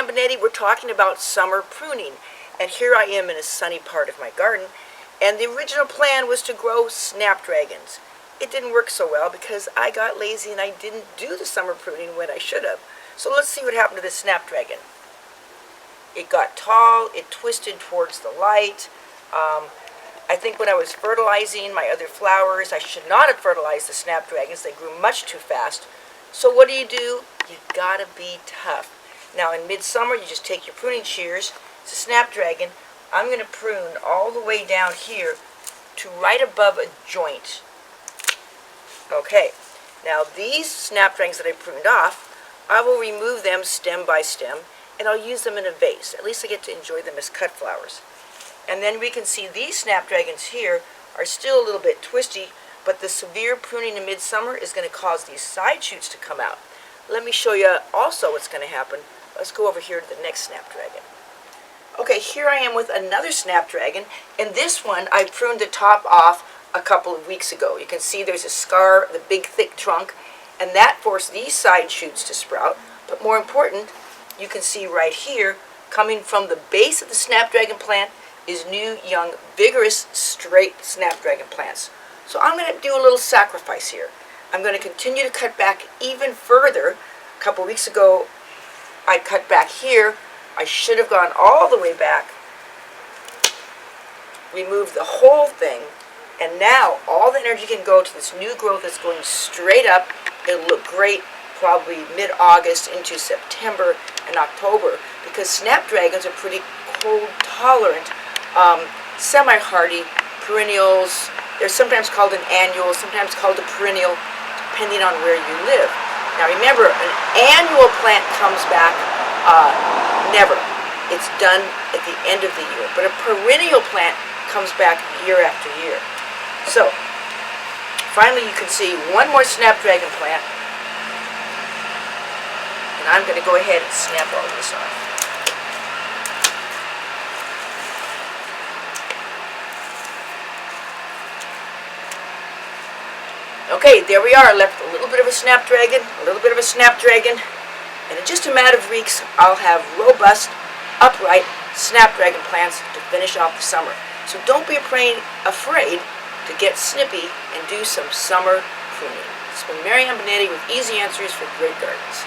Benetti. We're talking about summer pruning. And here I am in a sunny part of my garden. And the original plan was to grow snapdragons. It didn't work so well because I got lazy and I didn't do the summer pruning when I should have. So let's see what happened to this snapdragon. It got tall, it twisted towards the light. I think when I was fertilizing my other flowers, I should not have fertilized the snapdragons. They grew much too fast. So what do? You gotta be tough. Now in midsummer, you just take your pruning shears. It's a snapdragon. I'm gonna prune all the way down here to right above a joint. Okay, now these snapdragons that I pruned off, I will remove them stem by stem, and I'll use them in a vase. At least I get to enjoy them as cut flowers. And then we can see these snapdragons here are still a little bit twisty, but the severe pruning in midsummer is going to cause these side shoots to come out. Let me show you also what's going to happen. Let's go over here to the next snapdragon. Okay, here I am with another snapdragon, and this one I pruned the top off a couple of weeks ago. You can see there's a scar, the big thick trunk, and that forced these side shoots to sprout. But more important, you can see right here, coming from the base of the snapdragon plant, is new, young, vigorous, straight snapdragon plants. So I'm going to do a little sacrifice here. I'm going to continue to cut back even further. A couple weeks ago, I cut back here. I should have gone all the way back, removed the whole thing, and now all the energy can go to this new growth that's going straight up. It'll look great probably mid-August into September and October, because snapdragons are pretty cold tolerant, semi-hardy perennials. They're sometimes called an annual, sometimes called a perennial, depending on where you live. Now remember, an annual plant comes back never. It's done at the end of the year. But a perennial plant comes back year after year. So, finally you can see one more snapdragon plant. And I'm going to go ahead and snap all this off. Okay, there we are. Left a little bit of a snapdragon, a little bit of a snapdragon. And in just a matter of weeks, I'll have robust, upright snapdragon plants to finish off the summer. So don't be afraid to get snippy and do some summer pruning. It's been Benetti with easy answers for great gardens.